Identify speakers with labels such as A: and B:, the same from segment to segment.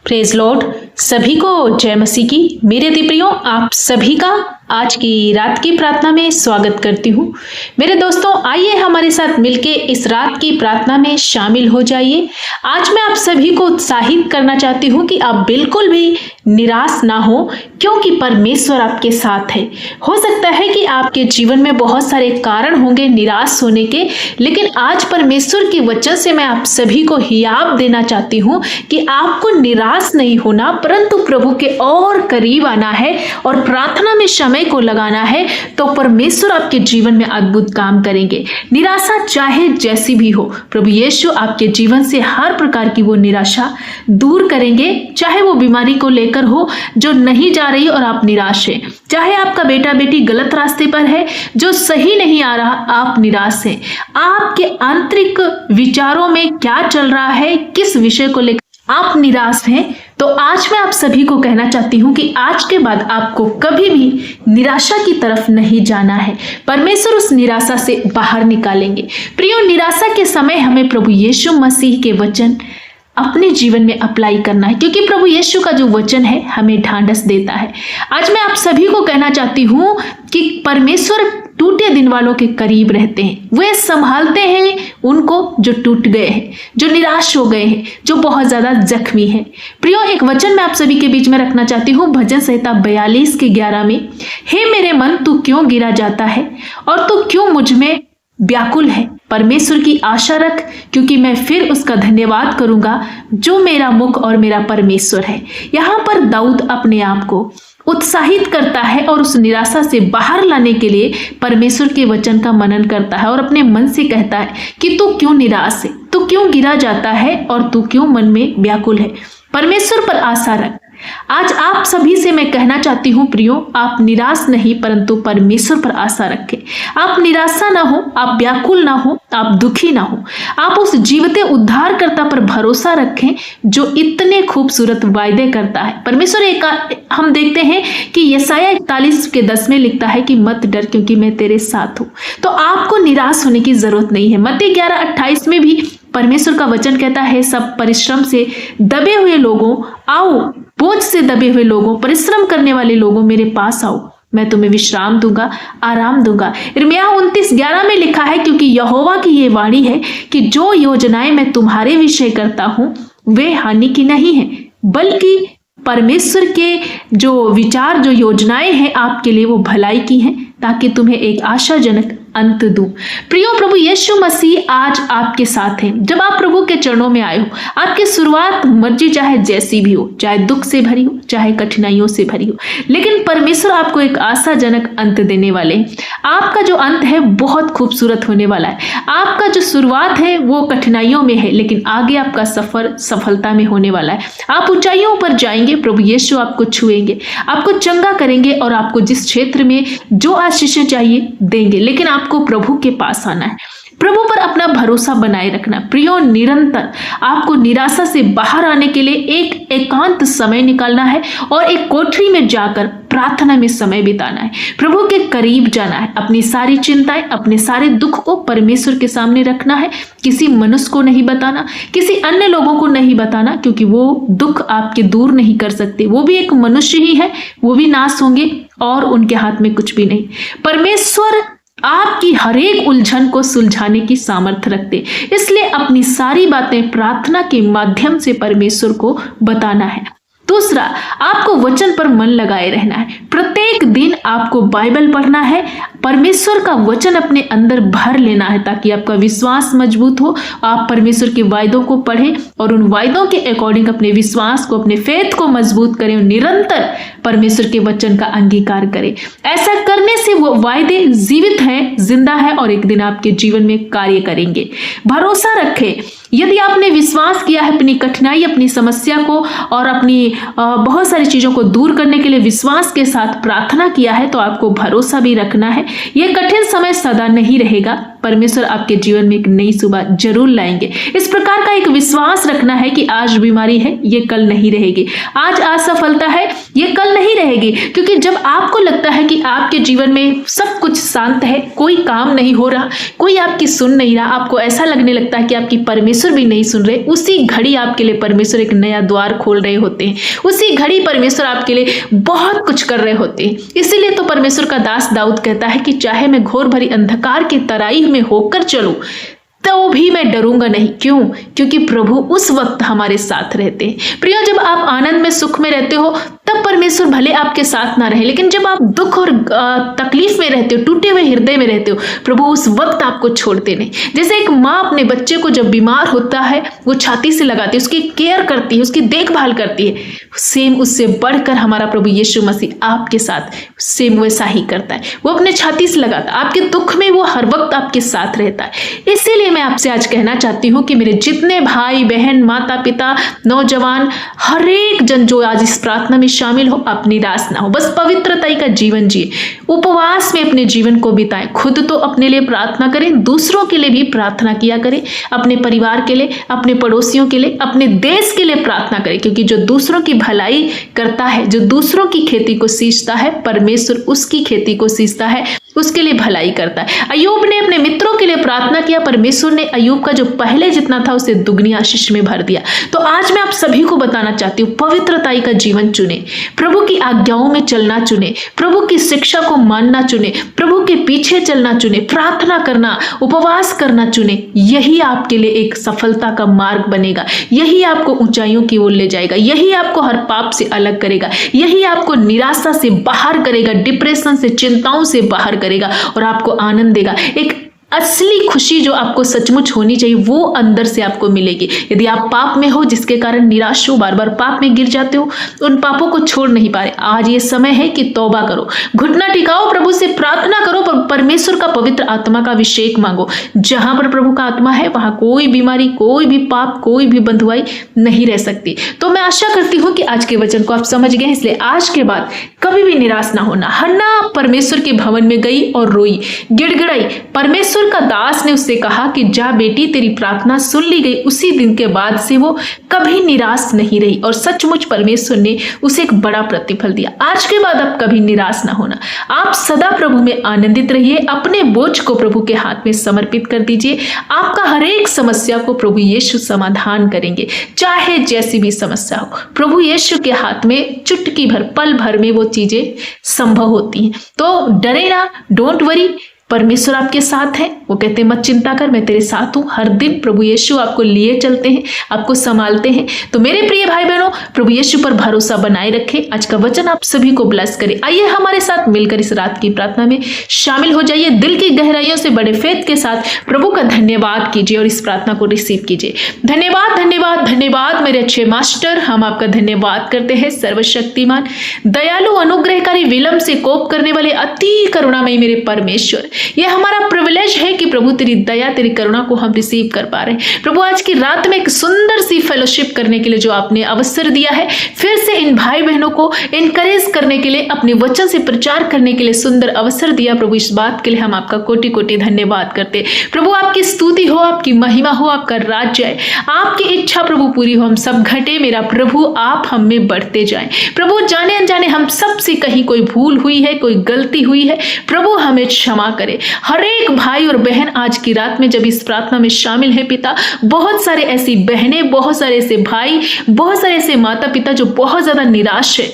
A: Praise Lord. सभी को जय मसीह की। मेरे प्रियों, आप सभी का आज की रात की प्रार्थना में स्वागत करती हूँ। मेरे दोस्तों, आइए हमारे साथ मिलके इस रात की प्रार्थना में शामिल हो जाइए। आज मैं आप सभी को उत्साहित करना चाहती हूँ कि आप बिल्कुल भी निराश ना हो, क्योंकि परमेश्वर आपके साथ है। हो सकता है कि आपके जीवन में बहुत सारे कारण होंगे निराश होने के, लेकिन आज परमेश्वर के वचन से मैं आप सभी को हियाब देना चाहती हूँ कि आपको निराश नहीं होना, परंतु प्रभु के और करीब आना है और प्रार्थना में समय को लगाना है, तो परमेश्वर आपके जीवन में अद्भुत काम करेंगे। निराशा चाहे जैसी भी हो, प्रभु यीशु आपके जीवन से हर प्रकार की वो निराशा दूर करेंगे। चाहे वो बीमारी को लेकर हो जो नहीं जा रही और आप निराश हैं, चाहे आपका बेटा बेटी गलत रास्ते पर है जो सही नहीं आ रहा, आप निराश हैं, आपके आंतरिक विचारों में क्या चल रहा है, किस विषय को लेकर आप निराश हैं, तो आज मैं आप सभी को कहना चाहती हूँ कि आज के बाद आपको कभी भी निराशा की तरफ नहीं जाना है। परमेश्वर उस निराशा से बाहर निकालेंगे। प्रियो, निराशा के समय हमें प्रभु यीशु मसीह के वचन अपने जीवन में अप्लाई करना है, क्योंकि प्रभु यीशु का जो वचन है हमें ढांढस देता है। आज मैं आप सभी को कहना चाहती हूँ कि परमेश्वर टूटे दिन वालों के करीब रहते हैं। वे संभालते हैं उनको जो टूट गए हैं, जो निराश हो गए हैं, जो बहुत ज्यादा जख्मी हैं। प्रियो, एक वचन मैं आप सभी के बीच में रखना चाहती हूँ। भजन संहिता 42 के 11 में, हे मेरे मन, तू क्यों गिरा जाता है और तू क्यों मुझ में व्याकुल है। परमेश्वर की आशा रख, क्योंकि मैं फिर उसका धन्यवाद करूंगा जो मेरा मुख और मेरा परमेश्वर है। यहाँ पर दाऊद अपने आप को उत्साहित करता है और उस निराशा से बाहर लाने के लिए परमेश्वर के वचन का मनन करता है और अपने मन से कहता है कि तू क्यों निराश है, तू क्यों गिरा जाता है और तू क्यों मन में व्याकुल है। परमेश्वर पर आशा रख। आज आप सभी से मैं कहना चाहती हूँ प्रियो, आप निराश नहीं परंतु परमेश्वर पर आशा रखें। आप निराशा ना हो, आप व्याकुल ना हो, आप दुखी ना हो। आप उस जीवते उद्धारकर्ता पर भरोसा रखें जो इतने खूबसूरत वायदे करता है। परमेश्वर हम देखते हैं कि यशायाह 41 के 10 में लिखता है कि मत डर, क्योंकि मैं तेरे साथ हूँ। तो आपको निराश होने की जरूरत नहीं है। मत्ती 11:28 में भी परमेश्वर का वचन कहता है, सब परिश्रम से दबे हुए लोगों आओ, बोझ से दबे हुए लोगों, परिश्रम करने वाले लोगों मेरे पास आओ, मैं तुम्हें विश्राम दूंगा, आराम दूंगा। यिर्मयाह 29:11 में लिखा है, क्योंकि यहोवा की ये वाणी है कि जो योजनाएं मैं तुम्हारे विषय करता हूं वे हानि की नहीं है, बल्कि परमेश्वर के जो विचार, जो योजनाएं हैं आपके लिए, वो भलाई की हैं, ताकि तुम्हें एक आशाजनक अंत दूं। प्रियो, प्रभु यीशु मसीह आज आपके साथ हैं। जब आप प्रभु के चरणों में आए हो, आपकी शुरुआत मर्जी चाहे जैसी भी हो, चाहे दुख से भरी हो, चाहे कठिनाइयों से भरी हो, लेकिन परमेश्वर आपको एक आशाजनक अंत देने वाले हैं। आपका जो अंत है बहुत खूबसूरत होने वाला है। आपका जो शुरुआत है वो कठिनाइयों में है, लेकिन आगे आपका सफर सफलता में होने वाला है। आप ऊंचाइयों पर जाएंगे, प्रभु यीशु आपको छुएंगे, आपको चंगा करेंगे और आपको जिस क्षेत्र में जो आशीषें चाहिए देंगे। लेकिन आपको प्रभु के पास आना है, प्रभु पर अपना भरोसा बनाए रखना। प्रियो, निरंतर आपको निराशा से बाहर आने के लिए एक एकांत समय निकालना है और एक कोठरी में जाकर प्रार्थना में समय बिताना है, प्रभु के करीब जाना है। अपनी सारी चिंताएं, अपने सारे दुख को परमेश्वर के सामने रखना है। किसी मनुष्य को नहीं बताना, किसी अन्य लोगों को नहीं बताना, क्योंकि वो दुख आपके दूर नहीं कर सकते। वो भी एक मनुष्य ही है, वो भी नाश होंगे और उनके हाथ में कुछ भी नहीं। परमेश्वर आपकी हर एक उलझन को सुलझाने की सामर्थ्य रखते, इसलिए अपनी सारी बातें प्रार्थना के माध्यम से परमेश्वर को बताना है। दूसरा, आपको वचन पर मन लगाए रहना है। प्रत्येक दिन आपको बाइबल पढ़ना है, परमेश्वर का वचन अपने अंदर भर लेना है, ताकि आपका विश्वास मजबूत हो। आप परमेश्वर के वायदों को पढ़ें और उन वायदों के अकॉर्डिंग अपने विश्वास को, अपने फेथ को मजबूत करें और निरंतर परमेश्वर के वचन का अंगीकार करें। ऐसा करने से वो वायदे जीवित हैं, जिंदा है और एक दिन आपके जीवन में कार्य करेंगे। भरोसा रखें। यदि आपने विश्वास किया है, अपनी कठिनाई, अपनी समस्या को और अपनी बहुत सारी चीजों को दूर करने के लिए विश्वास के साथ प्रार्थना किया है, तो आपको भरोसा भी रखना है। यह कठिन समय सदा नहीं रहेगा, परमेश्वर आपके जीवन में एक नई सुबह जरूर लाएंगे। इस प्रकार का एक विश्वास रखना है कि आज बीमारी है, ये कल नहीं रहेगी। आज असफलता है, ये कल नहीं रहेगी। क्योंकि जब आपको लगता है कि आपके जीवन में सब कुछ शांत है, कोई काम नहीं हो रहा, कोई आपकी सुन नहीं रहा, आपको ऐसा लगने लगता है कि आपकी परमेश्वर भी नहीं सुन रहे, उसी घड़ी आपके लिए परमेश्वर एक नया द्वार खोल रहे होते हैं। उसी घड़ी परमेश्वर आपके लिए बहुत कुछ कर रहे होते हैं। इसीलिए तो परमेश्वर का दास दाऊद कहता है कि चाहे मैं घोर भरी अंधकार की तराई में होकर चलूं तो भी मैं डरूंगा नहीं। क्यों? क्योंकि प्रभु उस वक्त हमारे साथ रहते हैं। प्रियो, जब आप आनंद में, सुख में रहते हो तब परमेश्वर भले आपके साथ ना रहे, लेकिन जब आप दुख और तकलीफ में रहते हो, टूटे हुए हृदय में रहते हो, प्रभु उस वक्त आपको छोड़ते नहीं। जैसे एक माँ अपने बच्चे को जब बीमार होता है वो छाती से लगाती है, उसकी केयर करती है, उसकी देखभाल करती है, सेम उससे बढ़कर हमारा प्रभु यीशु मसीह आपके साथ सेम वैसा ही करता है। वो अपने छाती से लगाता है, आपके दुख में वो हर वक्त आपके साथ रहता है। इसीलिए मैं आपसे आज कहना चाहती हूँ कि मेरे जितने भाई बहन, माता पिता, नौजवान, हर एक जन जो आज इस प्रार्थना में शामिल हो, आप निराश ना हो, बस पवित्रता का जीवन जिए, उपवास में अपने जीवन को बिताएं। खुद तो अपने लिए प्रार्थना करें, दूसरों के लिए भी प्रार्थना किया करें, अपने परिवार के लिए, अपने पड़ोसियों के लिए, अपने देश के लिए प्रार्थना करें। क्योंकि जो दूसरों की भलाई करता है, जो दूसरों की खेती को सींचता है, परमेश्वर उसकी खेती को सींचता है, उसके लिए भलाई करता है। अय्यूब ने अपने मित्रों के लिए प्रार्थना किया, परमेश्वर ने अय्यूब का जो पहले जितना था उसे दुगनी आशीष में भर दिया। तो आज मैं आप सभी को बताना चाहती हूँ, पवित्रता का जीवन चुने, प्रभु की आज्ञाओं में चलना चुने, प्रभु की शिक्षा को मानना चुने, प्रभु के पीछे चलना चुने, प्रार्थना करना, उपवास करना चुने। यही आपके लिए एक सफलता का मार्ग बनेगा, यही आपको ऊंचाइयों की ओर ले जाएगा, यही आपको हर पाप से अलग करेगा, यही आपको निराशा से बाहर करेगा, डिप्रेशन से, चिंताओं से बाहर करेगा और आपको आनंद देगा। एक असली खुशी जो आपको सचमुच होनी चाहिए वो अंदर से आपको मिलेगी। यदि आप पाप में हो जिसके कारण निराश हो, बार बार पाप में गिर जाते हो, उन पापों को छोड़ नहीं पा रहे, आज ये समय है कि तौबा करो, घुटना टिकाओ, प्रभु से प्रार्थना करो, परमेश्वर का पवित्र आत्मा का अभिषेक मांगो। जहां पर प्रभु का आत्मा है वहां कोई बीमारी, कोई भी पाप, कोई भी बंधुआई नहीं रह सकती। तो मैं आशा करती हूँ कि आज के वचन को आप समझ गए, इसलिए आज के बाद कभी भी निराश ना होना। हन्ना परमेश्वर के भवन में गई और रोई, गिड़गिड़ाई। परमेश्वर का दास ने उससे कहा कि जा बेटी, तेरी प्रार्थना सुन ली गई। उसी दिन के बाद से वो कभी निराश नहीं रही और सचमुच परमेश्वर ने उसे एक बड़ा प्रतिफल दिया। आज के बाद आप कभी निराश ना होना, आप सदा प्रभु में आनंदित रहिए, अपने बोझ को प्रभु के हाथ में समर्पित कर दीजिए। आपका हर एक समस्या को प्रभु यीशु समाधान करेंगे, चाहे जैसी भी समस्या हो। प्रभु यीशु के हाथ में चुटकी भर, पल भर में वो चीजें संभव होती हैं। तो डरे ना, डोंट वरी, परमेश्वर आपके साथ है। वो कहते हैं मत चिंता कर, मैं तेरे साथ हूं। हर दिन प्रभु यीशु आपको लिए चलते हैं, आपको संभालते हैं। तो मेरे प्रिय भाई बहनों, प्रभु यीशु पर भरोसा बनाए रखें। आज का वचन आप सभी को ब्लेस करे। आइए हमारे साथ मिलकर इस रात की प्रार्थना में शामिल हो जाइए। दिल की गहराइयों से बड़े फेथ के साथ प्रभु का धन्यवाद कीजिए और इस प्रार्थना को रिसीव कीजिए। धन्यवाद, धन्यवाद, धन्यवाद मेरे अच्छे मास्टर, हम आपका धन्यवाद करते हैं। सर्वशक्तिमान, दयालु, अनुग्रहकारी, विलंब से कोप करने वाले, अति करुणामयी मेरे परमेश्वर, ये हमारा प्रिविलेज है कि प्रभु तेरी दया, तेरी करुणा को हम रिसीव कर पा रहे हैं। प्रभु आज की रात में एक सुंदर सी फेलोशिप करने के लिए जो आपने अवसर दिया है, फिर से इन भाई बहनों को इनकरेज करने के लिए, अपने वचन से प्रचार करने के लिए सुंदर अवसर दिया। प्रभु इस बात के लिए हम आपका कोटि कोटि धन्यवाद करते। प्रभु आपकी स्तुति हो, आपकी महिमा हो, आपका राज्य है, आपकी इच्छा प्रभु पूरी हो, हम सब घटे मेरा प्रभु, आप हम में बढ़ते जाएं। प्रभु जाने अनजाने हम सब से कहीं कोई भूल हुई है, कोई गलती हुई है, प्रभु हमें क्षमा करे। हर एक भाई और बहन आज की रात में जब इस प्रार्थना में शामिल है पिता, बहुत सारे ऐसी बहनें, बहुत सारे ऐसे भाई, बहुत सारे ऐसे माता पिता जो बहुत ज्यादा निराश है,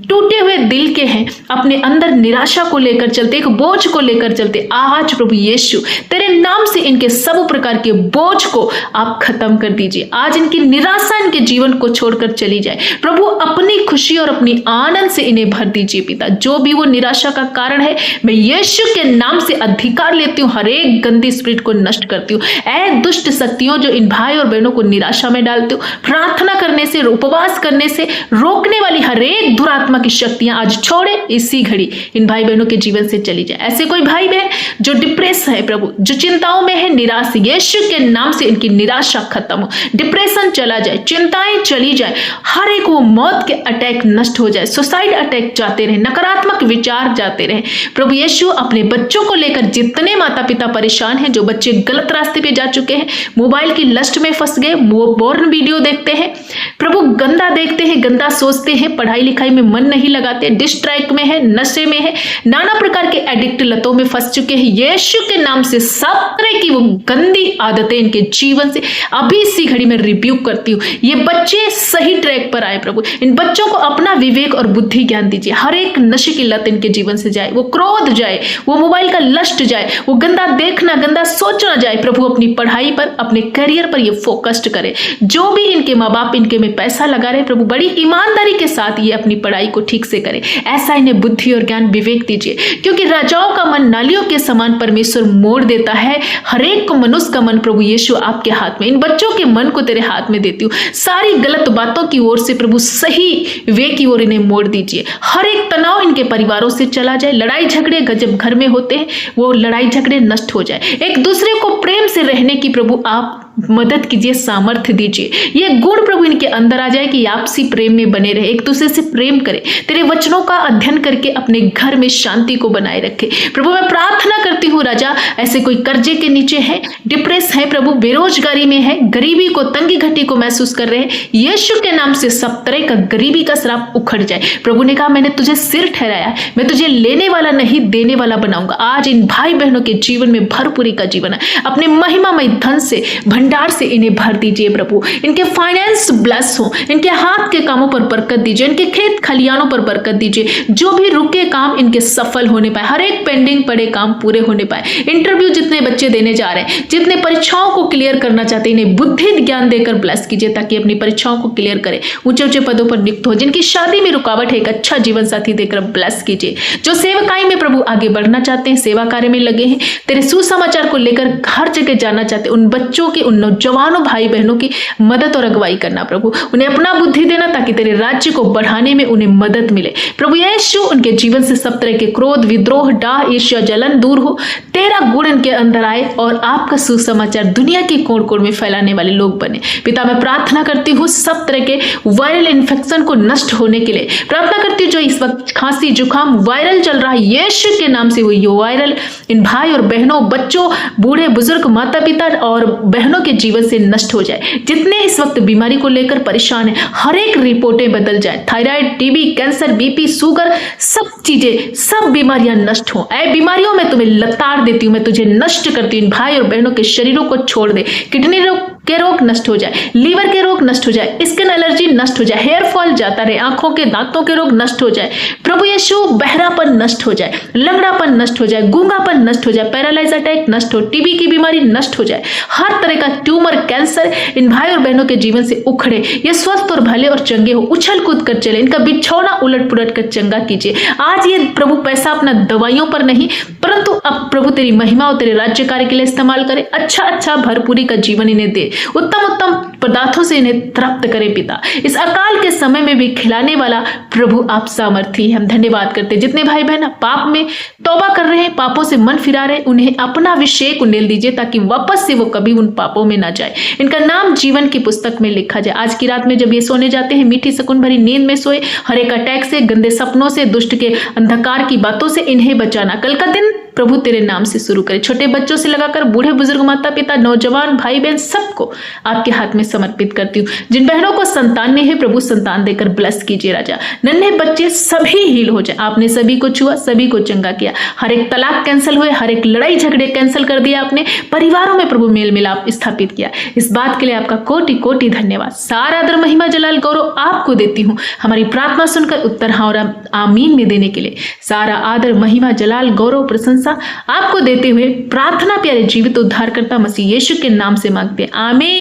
A: टूटे हुए दिल के हैं, अपने अंदर निराशा को लेकर चलते, एक बोझ को लेकर चलते। आज प्रभु यीशु तेरे नाम से इनके सब प्रकार के बोझ को आप खत्म कर दीजिए। आज इनकी निराशा इनके जीवन को छोड़कर चली जाए। प्रभु अपनी खुशी और अपनी आनंद से इन्हें भर दीजिए पिता। जो भी वो निराशा का कारण है, मैं यीशु के नाम से अधिकार लेती हूँ, हर एक गंदी स्पिरिट को नष्ट करती हूँ। ऐ दुष्ट शक्तियों जो इन भाई और बहनों को निराशा में डालते हो, प्रार्थना करने से, उपवास करने से रोकने वाली हर एक दुरात्मा आत्मा की शक्तियां आज छोड़े इसी घड़ी इन भाई बहनों के जीवन से चली जाए। ऐसे कोई भाई बहन जो डिप्रेस है प्रभु, जो चिंताओं में है, निराश, यीशु के नाम से इनकी निराशा खत्म हो, डिप्रेशन चला जाए, चिंताएं चली जाए, हर एक वो मौत के अटैक नष्ट हो जाए, सुसाइड अटैक जाते रहे, नकारात्मक विचार जाते रहे। प्रभु यीशु अपने बच्चों को लेकर, जितने माता पिता परेशान हैं, जो बच्चे गलत रास्ते पे जा चुके हैं, मोबाइल की लस्ट में फंस गए, पोर्न वीडियो देखते हैं प्रभु, गंदा देखते हैं, गंदा सोचते हैं, पढ़ाई लिखाई में मन नहीं लगाते, डिस्ट्रैक्ट में है, नशे में है, नाना प्रकार के एडिक्ट लतों में फंस चुके हैं, यीशु के नाम से सब तरह की वो गंदी आदतें इनके जीवन से अभी इसी घड़ी में रिब्यूक करती हूँ। ये बच्चे सही ट्रैक पर आए प्रभु, इन बच्चों को अपना विवेक और बुद्धि ज्ञान दीजिए, हर एक नशे की लत इनके जीवन से जाए, वो क्रोध जाए, वो मोबाइल का लस्ट जाए, वो गंदा देखना, गंदा सोचना जाए प्रभु, अपनी पढ़ाई पर, अपने करियर पर ये फोकस्ड करे। जो भी इनके माँ बाप इनके में पैसा लगा रहे प्रभु, बड़ी ईमानदारी के साथ ये अपनी पढ़ाई को ठीक से करे, ऐसा इन्हें बुद्धि और ज्ञान विवेक दीजिए, क्योंकि राजाओं का मन नालियों के समान परमेश्वर मोड़ देता है, हर एक को मनुष्य का मन प्रभु यीशु आपके हाथ में, इन बच्चों के मन को तेरे हाथ में देती हूँ, सारी गलत बातों की ओर से प्रभु सही वे की ओर इन्हें मोड़ दीजिए, हर एक तनाव इनके परिवारों से चला जाए, लड़ाई झगड़े जब घर में होते हैं वो लड़ाई झगड़े नष्ट हो जाए, एक दूसरे को प्रेम से रहने की प्रभु आप मदद कीजिए, सामर्थ्य दीजिए, ये गुण प्रभु इनके अंदर आ जाए कि आपसी प्रेम में बने रहे, एक दूसरे से प्रेम करें, तेरे वचनों का अध्ययन करके अपने घर में शांति को बनाए रखे प्रभु। मैं प्रार्थना करती हूँ राजा, ऐसे कोई कर्जे के नीचे है, डिप्रेस है प्रभु, बेरोजगारी में है, गरीबी को, तंगी घटी को महसूस कर रहे हैं, यीशु के नाम से सब तरह का गरीबी का श्राप उखड़ जाए। प्रभु ने कहा मैंने तुझे सिर ठहराया, मैं तुझे लेने वाला नहीं देने वाला बनाऊंगा। आज इन भाई बहनों के जीवन में भरपूरी का जीवन है, अपने महिमामय धन से, भंडार से इन्हें भर दीजिए प्रभु, इनके फाइनेंस ब्लेस हो, इनके हाथ के कामों पर बरकत दीजिए, इनके खेत खलियानों पर बरकत दीजिए, जो भी रुके काम इनके सफल होने पाए, हर एक पेंडिंग पड़े काम पूरे होने पाए, इंटरव्यू जितने बच्चे देने जा रहे हैं, जितने परीक्षाओं को क्लियर करना चाहते हैं, इन्हें बुद्धि ज्ञान देकर ब्लेस कीजिए ताकि अपनी परीक्षाओं को क्लियर करें, ऊंचे ऊंचे पदों पर नियुक्त हो, जिनकी शादी में रुकावट है एक अच्छा जीवन साथी देकर ब्लेस कीजिए, जो सेवकाई में प्रभु आगे बढ़ना चाहते हैं, सेवा कार्य में लगे हैं, तेरे सुसमाचार को लेकर हर जगह जाना चाहते हैं, उन बच्चों की, उन नौजवानों भाई बहनों की मदद और अगुवाई करना प्रभु, उन्हें अपना बुद्धि देना ताकि तेरे राज्य को बढ़ाने में उन्हें मदद मिले प्रभु यीशु। उनके जीवन से सब तरह के क्रोध, विद्रोह, डाह, ईर्ष्या, जलन दूर हो, तेरा गुण इनके अंदर आए और आपका सुसमाचार दुनिया के कोण कोण में फैलाने वाले लोग बने। पिता मैं प्रार्थना करती हूँ सब तरह के वायरल इन्फेक्शन को नष्ट होने के लिए प्रार्थना करती हूँ, जो इस वक्त खांसी जुकाम वायरल चल रहा है यीशु के नाम से वो वायरल इन भाई और बहनों, बच्चों, बूढ़े बुजुर्ग, माता पिता और बहनों के जीवन से नष्ट हो जाए। जितने इस वक्त बीमारी को लेकर परेशान है हर एक रिपोर्टें बदल जाए, thyroid, TB, cancer, BP, sugar, सब चीजें, सब बीमारियां नष्ट हो। ऐ बीमारियों में तुम्हें लताड़ देती हूं, मैं तुझे नष्ट करती हूं। इन भाई और बहनों के शरीरों को छोड़ दे, किडनी रोग के रोग नष्ट हो जाए, लीवर के रोग नष्ट हो जाए, स्किन एलर्जी नष्ट हो जाए, हेयर फॉल जाता रहे, आंखों के दांतों के रोग नष्ट हो जाए प्रभु यीशु, बहरापन नष्ट हो जाए, लंगड़ापन नष्ट हो जाए, गूंगापन नष्ट हो जाए, पैरालाइज अटैक नष्ट हो, टीबी की बीमारी नष्ट हो जाए, हर तरह का ट्यूमर, कैंसर इन भाई और बहनों के जीवन से उखड़े, ये स्वस्थ और भले और चंगे हो, उछल कूद कर चले, इनका बिछौना उलट पुलट कर चंगा कीजिए। आज ये प्रभु पैसा अपना दवाइयों पर नहीं परंतु अब प्रभु तेरी महिमा और तेरे राज्य कार्य के लिए इस्तेमाल करे, अच्छा भरपूरी का जीवन इन्हें दे, उत्तम पदार्थों से इन्हें तृप्त करे पिता। इस अकाल के समय में भी खिलाने वाला प्रभु आप सामर्थी। हम धन्यवाद करते, जितने भाई बहन पाप में तौबा कर रहे हैं, पापों से मन फिरा रहे, उन्हें अपना अभिषेक उंडेल दीजिए ताकि वापस से वो कभी उन पापों में ना जाए, इनका नाम जीवन की पुस्तक में लिखा जाए। आज की रात में जब ये सोने जाते हैं मीठी सुकून भरी नींद में सोए, हर एक अटैक से, गंदे सपनों से, दुष्ट के अंधकार की बातों से इन्हें बचाना। कल का दिन प्रभु तेरे नाम से शुरू करे, छोटे बच्चों से लगाकर बूढ़े बुजुर्ग, माता पिता, नौजवान भाई बहन सबको आपके हाथ में समर्पित करती हूँ। जिन बहनों को संतान नहीं है प्रभु संतान देकर ब्लेस कीजिए राजा, नन्हे बच्चे सभी हील हो जाए। आपने सभी को छुआ, सभी को चंगा किया, हर एक तलाक कैंसिल हुए, हर एक लड़ाई झगड़े कैंसिल कर दिया, आपने परिवारों में प्रभु मेल मिलाप स्थापित किया। इस बात के लिए आपका कोटि कोटि धन्यवाद। सारा आदर महिमा जलाल गौरव आपको देती हूँ, हमारी प्रार्थना सुनकर उत्तर हाँ और आमीन में देने के लिए सारा आदर महिमा जलाल गौरव प्रशंसा आपको देते हुए प्रार्थना प्यारे जीवित उद्धारकर्ता मसीह यीशु के नाम से मांगते हैं, आमीन।